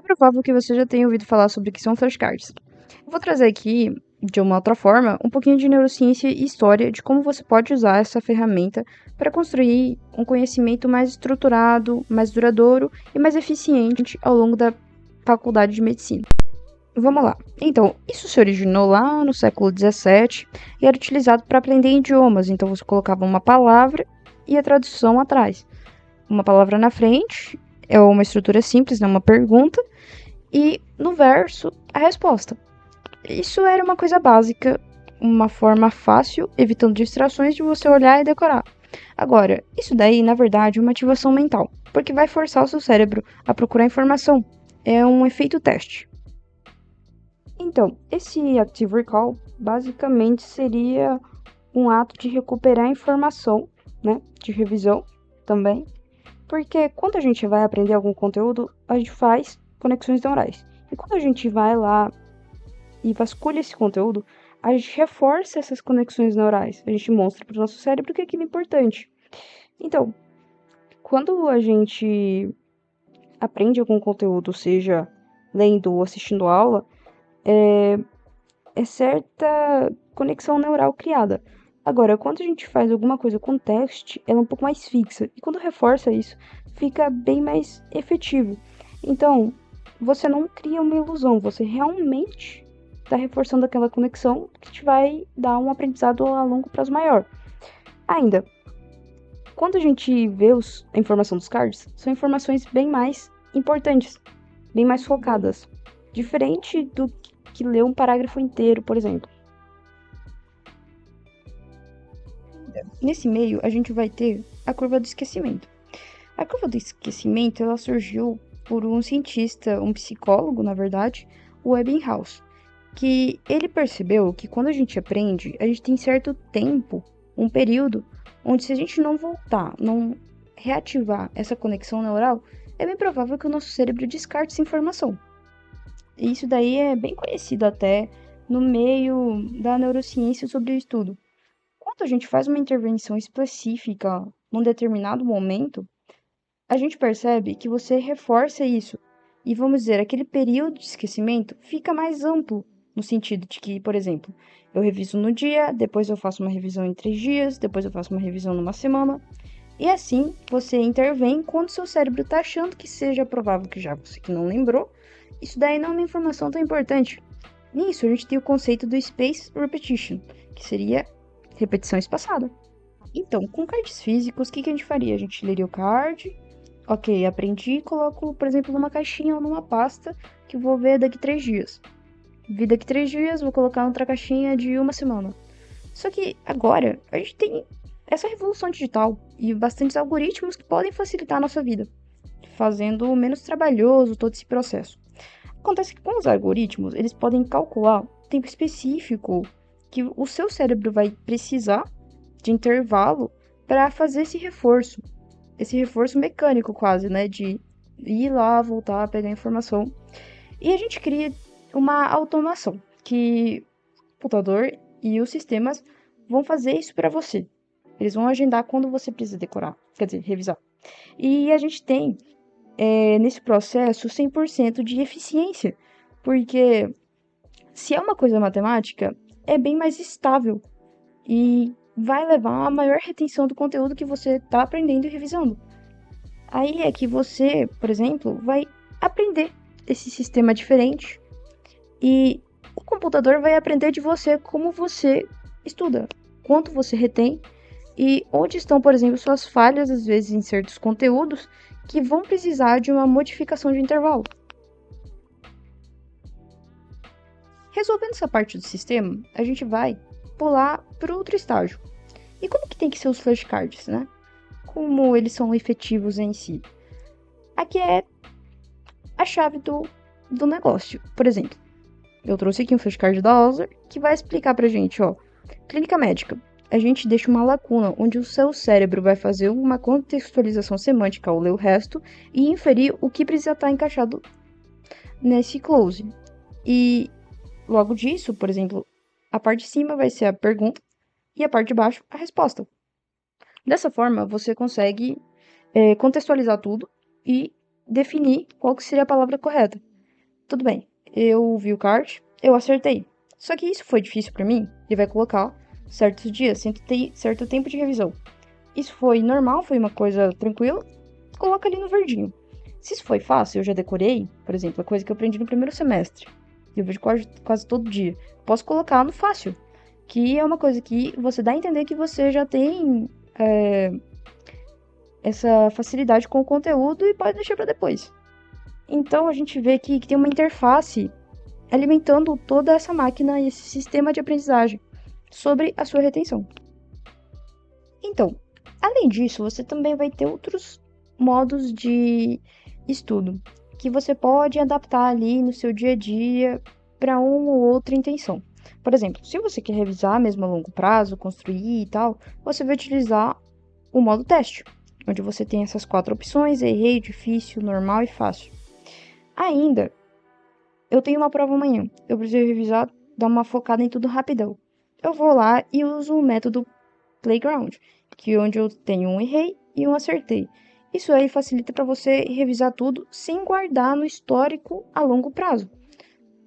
provável que você já tenha ouvido falar sobre o que são flashcards. Eu vou trazer aqui, de uma outra forma, um pouquinho de neurociência e história de como você pode usar essa ferramenta para construir um conhecimento mais estruturado, mais duradouro e mais eficiente ao longo da faculdade de medicina. Vamos lá. Então, isso se originou lá no século XVII e era utilizado para aprender idiomas. Então, você colocava uma palavra e a tradução atrás. Uma palavra na frente, é uma estrutura simples, né? Uma pergunta, e no verso, a resposta. Isso era uma coisa básica, uma forma fácil, evitando distrações de você olhar e decorar. Agora, isso daí, na verdade, é uma ativação mental, porque vai forçar o seu cérebro a procurar informação. É um efeito teste. Então, esse Active Recall basicamente seria um ato de recuperar informação, né, de revisão também, porque quando a gente vai aprender algum conteúdo, a gente faz conexões neurais. E quando a gente vai lá e vasculha esse conteúdo, a gente reforça essas conexões neurais. A gente mostra para o nosso cérebro que aquilo é importante. Então, quando a gente aprende algum conteúdo, seja lendo ou assistindo aula, é certa conexão neural criada. Agora, quando a gente faz alguma coisa com teste, ela é um pouco mais fixa. E quando reforça isso, fica bem mais efetivo. Então, você não cria uma ilusão, você realmente está reforçando aquela conexão que te vai dar um aprendizado a longo prazo maior. Ainda, quando a gente vê a informação dos cards, são informações bem mais importantes, bem mais focadas. Diferente do que ler um parágrafo inteiro, por exemplo. Nesse meio, a gente vai ter a curva do esquecimento. A curva do esquecimento, ela surgiu por um cientista, um psicólogo, na verdade, o Ebbinghaus, que ele percebeu que quando a gente aprende, a gente tem certo tempo, um período, onde se a gente não voltar, não reativar essa conexão neural, é bem provável que o nosso cérebro descarte essa informação. E isso daí é bem conhecido até no meio da neurociência sobre o estudo. Quando a gente faz uma intervenção específica num determinado momento, a gente percebe que você reforça isso. E vamos dizer, aquele período de esquecimento fica mais amplo, no sentido de que, por exemplo, eu reviso no dia, depois eu faço uma revisão em 3 dias, depois eu faço uma revisão numa semana. E assim, você intervém quando seu cérebro está achando que seja provável que já você que não lembrou. Isso daí não é uma informação tão importante. Nisso, a gente tem o conceito do Space Repetition, que seria repetição espaçada. Então, com cards físicos, o que a gente faria? A gente leria o card, ok, aprendi e coloco, por exemplo, numa caixinha ou numa pasta que eu vou ver daqui 3 dias. Vi daqui 3 dias, vou colocar outra caixinha de uma semana. Só que agora, a gente tem essa revolução digital e bastantes algoritmos que podem facilitar a nossa vida, fazendo menos trabalhoso todo esse processo. Acontece que com os algoritmos, eles podem calcular o tempo específico que o seu cérebro vai precisar de intervalo para fazer esse reforço mecânico quase, né, de ir lá, voltar, pegar informação. E a gente cria uma automação que o computador e os sistemas vão fazer isso para você. Eles vão agendar quando você precisa decorar, quer dizer, revisar. E a gente tem nesse processo 100% de eficiência, porque se é uma coisa matemática, é bem mais estável e vai levar a maior retenção do conteúdo que você está aprendendo e revisando. Aí é que você, por exemplo, vai aprender esse sistema diferente e o computador vai aprender de você como você estuda, quanto você retém e onde estão, por exemplo, suas falhas, às vezes, em certos conteúdos que vão precisar de uma modificação de intervalo. Resolvendo essa parte do sistema, a gente vai pular para outro estágio. E como que tem que ser os flashcards, né? Como eles são efetivos em si? Aqui é a chave do negócio. Por exemplo, eu trouxe aqui um flashcard da Alzer que vai explicar pra gente, ó. Clínica médica. A gente deixa uma lacuna onde o seu cérebro vai fazer uma contextualização semântica ao ler o resto e inferir o que precisa estar encaixado nesse close. E logo disso, por exemplo, a parte de cima vai ser a pergunta e a parte de baixo a resposta. Dessa forma, você consegue contextualizar tudo e definir qual que seria a palavra correta. Tudo bem, eu vi o card, eu acertei. Só que isso foi difícil pra mim, ele vai colocar certos dias, certo tempo de revisão. Isso foi normal, foi uma coisa tranquila, coloca ali no verdinho. Se isso foi fácil, eu já decorei, por exemplo, a coisa que eu aprendi no primeiro semestre, eu vejo quase todo dia, posso colocar no fácil, que é uma coisa que você dá a entender que você já tem essa facilidade com o conteúdo e pode deixar para depois. Então a gente vê que tem uma interface alimentando toda essa máquina e esse sistema de aprendizagem sobre a sua retenção. Então, além disso, você também vai ter outros modos de estudo que você pode adaptar ali no seu dia a dia para uma ou outra intenção. Por exemplo, se você quer revisar mesmo a longo prazo, construir e tal, você vai utilizar o modo teste, onde você tem essas 4 opções: errei, difícil, normal e fácil. Ainda, eu tenho uma prova amanhã, eu preciso revisar, dar uma focada em tudo rapidão. Eu vou lá e uso o método Playground, que é onde eu tenho um errei e um acertei. Isso aí facilita para você revisar tudo sem guardar no histórico a longo prazo,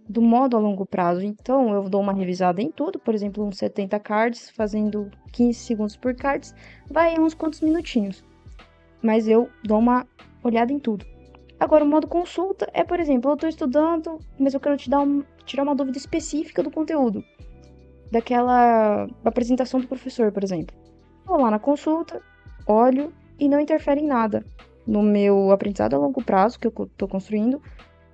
do modo a longo prazo. Então, eu dou uma revisada em tudo, por exemplo, uns 70 cards, fazendo 15 segundos por cards, vai uns quantos minutinhos. Mas eu dou uma olhada em tudo. Agora, o modo consulta é, por exemplo, eu estou estudando, mas eu quero tirar uma dúvida específica do conteúdo, daquela apresentação do professor, por exemplo. Vou lá na consulta, olho e não interfere em nada no meu aprendizado a longo prazo que eu estou construindo.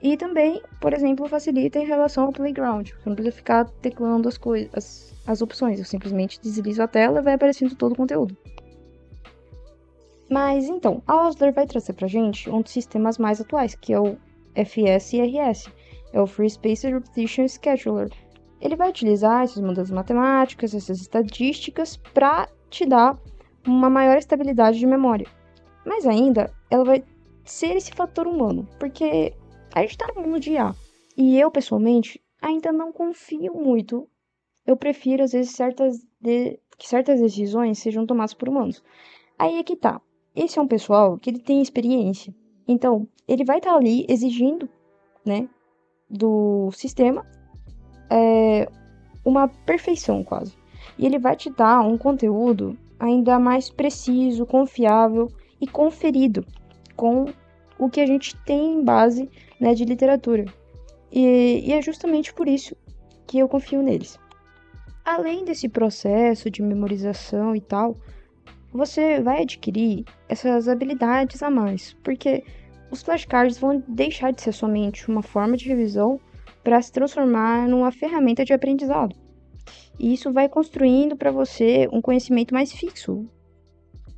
E também, por exemplo, facilita em relação ao playground. Você não precisa ficar teclando as opções. Eu simplesmente deslizo a tela e vai aparecendo todo o conteúdo. Mas então, a Osler vai trazer pra gente um dos sistemas mais atuais, que é o FSRS, é o Free Space Repetition Scheduler. Ele vai utilizar esses modelos matemáticos, essas estatísticas, para te dar uma maior estabilidade de memória. Mas ainda, ela vai ser esse fator humano, porque a gente está no mundo de IA. E eu, pessoalmente, ainda não confio muito. Eu prefiro, às vezes, que certas decisões sejam tomadas por humanos. Aí é que tá. Esse é um pessoal que ele tem experiência. Então, ele vai estar ali exigindo, né, do sistema uma perfeição quase. E ele vai te dar um conteúdo ainda mais preciso, confiável e conferido com o que a gente tem em base, né, de literatura. E é justamente por isso que eu confio neles. Além desse processo de memorização e tal, você vai adquirir essas habilidades a mais, porque os flashcards vão deixar de ser somente uma forma de revisão para se transformar numa ferramenta de aprendizado. E isso vai construindo para você um conhecimento mais fixo.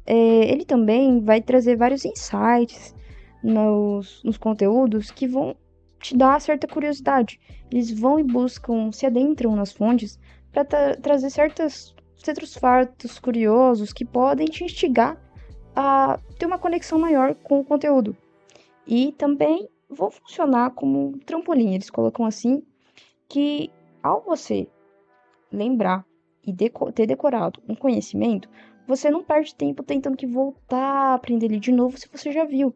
Ele também vai trazer vários insights nos conteúdos que vão te dar certa curiosidade. Eles vão e buscam, se adentram nas fontes para trazer certos fatos curiosos que podem te instigar a ter uma conexão maior com o conteúdo. E também vão funcionar como um trampolim, eles colocam assim, que ao você lembrar e ter decorado um conhecimento, você não perde tempo tentando que voltar a aprender ele de novo se você já viu.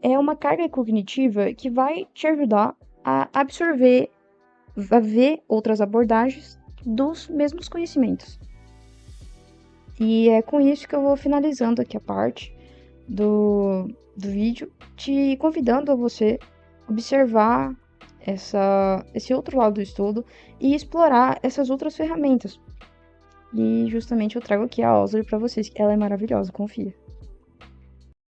É uma carga cognitiva que vai te ajudar a absorver, a ver outras abordagens dos mesmos conhecimentos. E é com isso que eu vou finalizando aqui a parte do vídeo, te convidando a você observar esse outro lado do estudo e explorar essas outras ferramentas. E justamente eu trago aqui a Osler para vocês, que ela é maravilhosa, confia.